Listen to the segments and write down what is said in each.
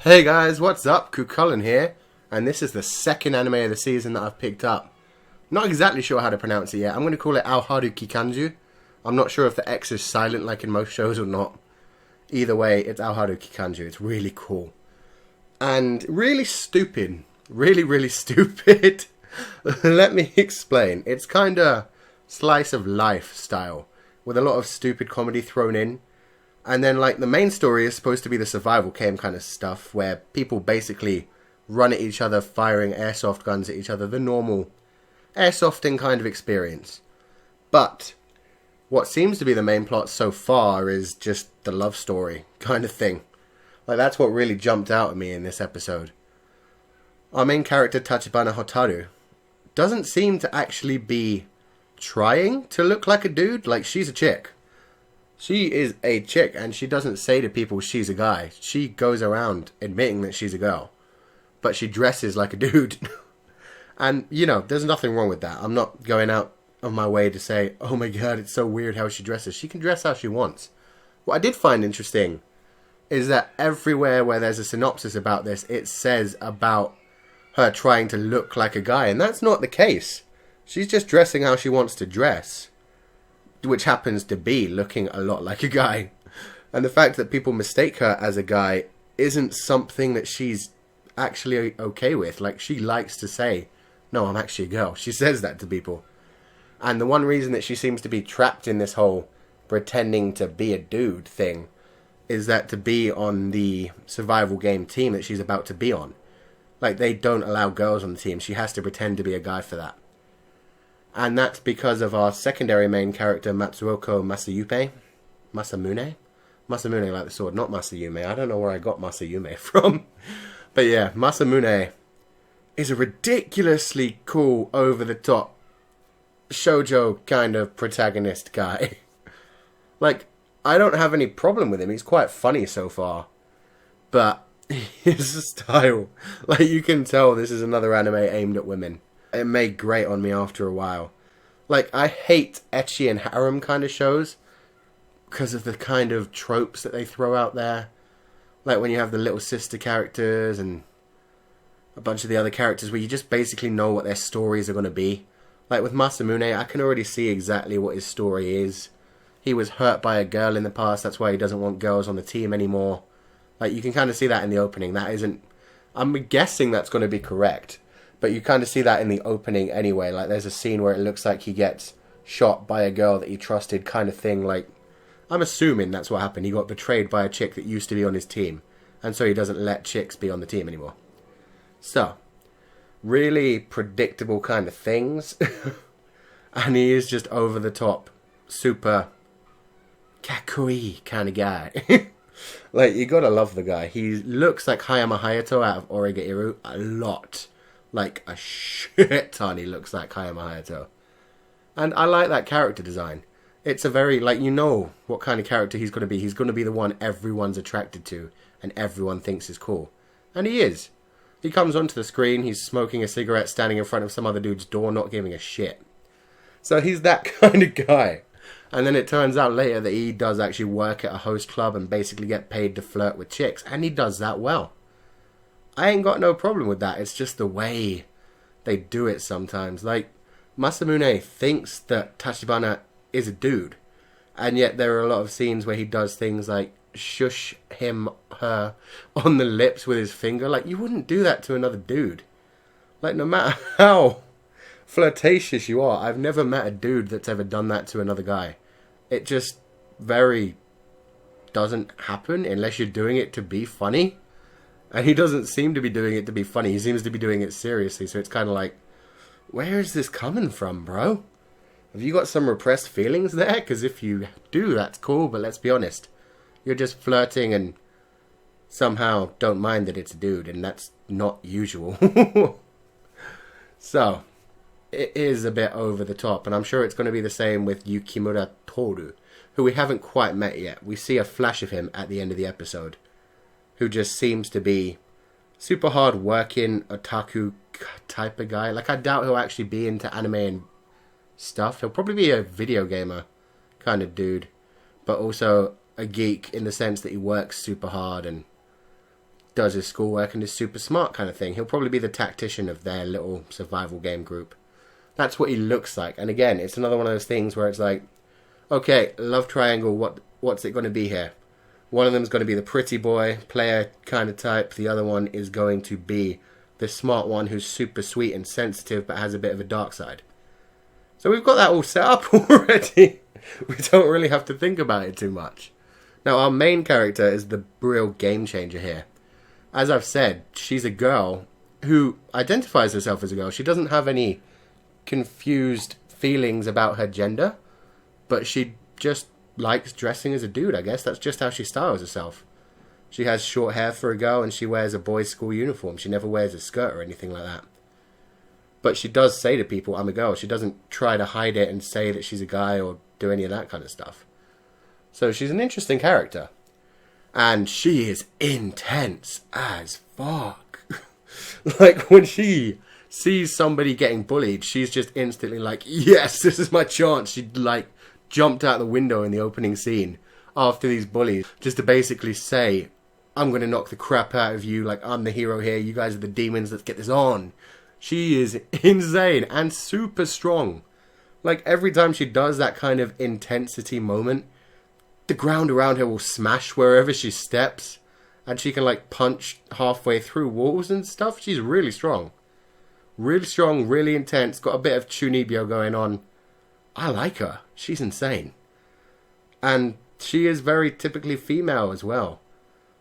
Hey guys, what's up? Kukulin here, and this is the second anime of the season that I've picked up. Not exactly sure how to pronounce it yet. I'm going to call it Aoharu Kikanjuu. I'm not sure if the X is silent like in most shows or not. Either way, it's Aoharu Kikanjuu. It's really cool. And really stupid. Really stupid. Let me explain. It's kind of slice of life style, with a lot of stupid comedy thrown in. And then, like, the main story is supposed to be the survival game kind of stuff, where people basically run at each other, firing airsoft guns at each other, the normal airsofting kind of experience. But what seems to be the main plot so far is just the love story kind of thing. Like, that's what really jumped out at me in this episode. Our main character, Tachibana Hotaru, doesn't seem to actually be trying to look like a dude. Like, she's a chick. She is a chick, and she doesn't say to people she's a guy. She goes around admitting that she's a girl. But she dresses like a dude. And, you know, there's nothing wrong with that. I'm not going out of my way to say, oh my god, it's so weird how she dresses. She can dress how she wants. What I did find interesting is that everywhere where there's a synopsis about this, it says about her trying to look like a guy. And that's not the case. She's just dressing how she wants to dress, which happens to be looking a lot like a guy. And the fact that people mistake her as a guy isn't something that she's actually okay with. Like, she likes to say, no, I'm actually a girl. She says that to people. And the one reason that she seems to be trapped in this whole pretending to be a dude thing is that to be on the survival game team that she's about to be on. Like, they don't allow girls on the team. She has to pretend to be a guy for that. And that's because of our secondary main character, Matsuoko Masamune, like the sword, not Masayume. I don't know where I got Masayume from. But yeah, Masamune is a ridiculously cool, over-the-top, shoujo kind of protagonist guy. Like, I don't have any problem with him. He's quite funny so far. But his style, like, you can tell this is another anime aimed at women. It made grate on me after a while. Like, I hate ecchi and harem kind of shows because of the kind of tropes that they throw out there. Like when you have the little sister characters and a bunch of the other characters where you just basically know what their stories are going to be. Like with Masamune, I can already see exactly what his story is. He was hurt by a girl in the past, that's why he doesn't want girls on the team anymore. Like, you can kind of see that in the opening. That isn't... I'm guessing that's going to be correct. But you kind of see that in the opening anyway. Like, there's a scene where it looks like he gets shot by a girl that he trusted kind of thing. Like, I'm assuming that's what happened. He got betrayed by a chick that used to be on his team. And so he doesn't let chicks be on the team anymore. So, really predictable kind of things. And he is just over the top, super kakui kind of guy. Like, you gotta love the guy. He looks like Hayama Hayato out of Oregairu a lot. Like a shit ton he looks like Hayama Hayato. And I like that character design. It's a very, like, you know what kind of character he's going to be. He's going to be the one everyone's attracted to and everyone thinks is cool. And he is. He comes onto the screen, he's smoking a cigarette, standing in front of some other dude's door, not giving a shit. So he's that kind of guy. And then it turns out later that he does actually work at a host club and basically get paid to flirt with chicks. And he does that well. I ain't got no problem with that. It's just the way they do it sometimes. Like, Masamune thinks that Tachibana is a dude. And yet there are a lot of scenes where he does things like shush her on the lips with his finger. Like, you wouldn't do that to another dude. Like, no matter how flirtatious you are, I've never met a dude that's ever done that to another guy. It just very doesn't happen unless you're doing it to be funny. And he doesn't seem to be doing it to be funny. He seems to be doing it seriously. So it's kind of like, where is this coming from, bro? Have you got some repressed feelings there? Because if you do, that's cool. But let's be honest. You're just flirting and somehow don't mind that it's a dude. And that's not usual. So, it is a bit over the top. And I'm sure it's going to be the same with Yukimura Toru, who we haven't quite met yet. We see a flash of him at the end of the episode, who just seems to be super hard working, otaku type of guy. Like, I doubt he'll actually be into anime and stuff. He'll probably be a video gamer kind of dude, but also a geek in the sense that he works super hard and does his schoolwork and is super smart kind of thing. He'll probably be the tactician of their little survival game group. That's what he looks like. And again, it's another one of those things where it's like, okay, love triangle, what's it going to be here? One of them is going to be the pretty boy, player kind of type. The other one is going to be the smart one who's super sweet and sensitive but has a bit of a dark side. So we've got that all set up already. We don't really have to think about it too much. Now, our main character is the real game changer here. As I've said, she's a girl who identifies herself as a girl. She doesn't have any confused feelings about her gender, but she just likes dressing as a dude, I guess. That's just how she styles herself. She has short hair for a girl and she wears a boys' school uniform. She never wears a skirt or anything like that. But she does say to people, I'm a girl. She doesn't try to hide it and say that she's a guy or do any of that kind of stuff. So she's an interesting character. And she is intense as fuck. Like, when she sees somebody getting bullied, she's just instantly like, yes, this is my chance. She, like, jumped out the window in the opening scene after these bullies just to basically say, I'm going to knock the crap out of you. Like, I'm the hero here. You guys are the demons. Let's get this on. She is insane and super strong. Like, every time she does that kind of intensity moment, the ground around her will smash wherever she steps. And she can, like, punch halfway through walls and stuff. She's really strong. Really strong, really intense. Got a bit of Chunibyo going on. I like her. She's insane. And she is very typically female as well.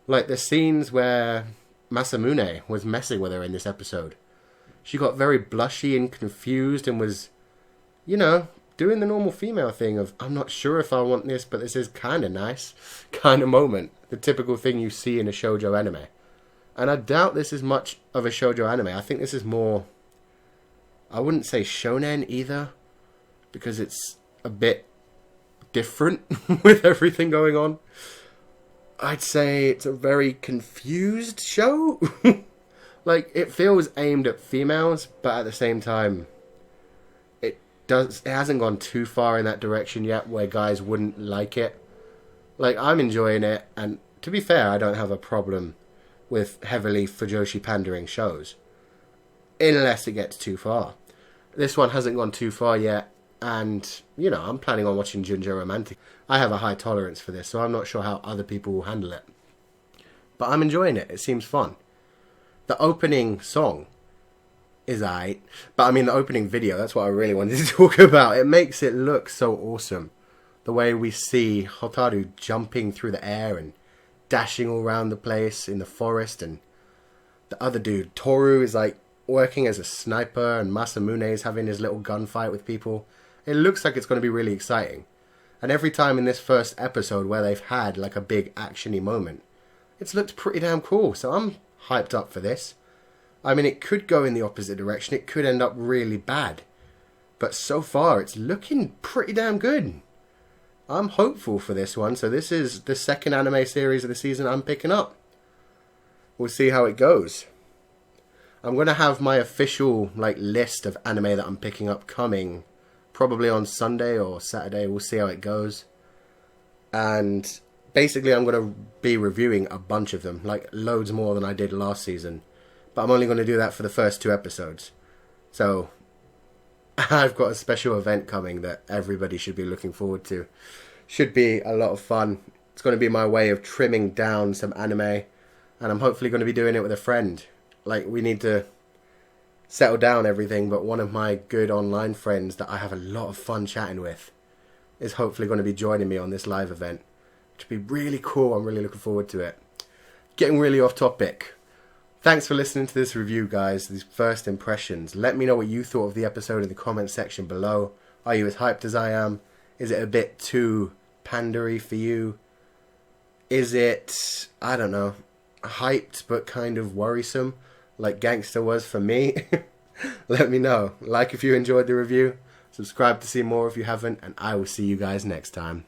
Like the scenes where Masamune was messing with her in this episode. She got very blushy and confused and was, you know, doing the normal female thing of, I'm not sure if I want this, but this is kind of nice kind of moment. The typical thing you see in a shoujo anime. And I doubt this is much of a shoujo anime. I think this is more, I wouldn't say shonen either, because it's a bit different with everything going on. I'd say it's a very confused show. Like, it feels aimed at females, but at the same time, it hasn't gone too far in that direction yet where guys wouldn't like it. Like, I'm enjoying it, and to be fair, I don't have a problem with heavily fujoshi pandering shows. Unless it gets too far. This one hasn't gone too far yet, and, you know, I'm planning on watching Junjo Romantic. I have a high tolerance for this, so I'm not sure how other people will handle it. But I'm enjoying it. It seems fun. The opening song is aight. But I mean, the opening video, that's what I really wanted to talk about. It makes it look so awesome. The way we see Hotaru jumping through the air and dashing all around the place in the forest. And the other dude, Toru, is like working as a sniper. And Masamune is having his little gunfight with people. It looks like it's going to be really exciting. And every time in this first episode where they've had like a big actiony moment, it's looked pretty damn cool. So I'm hyped up for this. I mean, it could go in the opposite direction. It could end up really bad. But so far, it's looking pretty damn good. I'm hopeful for this one. So this is the second anime series of the season I'm picking up. We'll see how it goes. I'm going to have my official like list of anime that I'm picking up coming probably on Sunday or Saturday. We'll see how it goes. And basically, I'm going to be reviewing a bunch of them, like loads more than I did last season. But I'm only going to do that for the first 2 episodes. So, I've got a special event coming that everybody should be looking forward to. Should be a lot of fun. It's going to be my way of trimming down some anime. And I'm hopefully going to be doing it with a friend. Like, we need to settle down everything, but one of my good online friends that I have a lot of fun chatting with is hopefully going to be joining me on this live event. Which would be really cool. I'm really looking forward to it. Getting really off topic. Thanks for listening to this review, guys. These first impressions. Let me know what you thought of the episode in the comment section below. Are you as hyped as I am? Is it a bit too pandery for you? Is it, I don't know, hyped but kind of worrisome, like Gangster was for me? Let me know. Like if you enjoyed the review. Subscribe to see more if you haven't. And I will see you guys next time.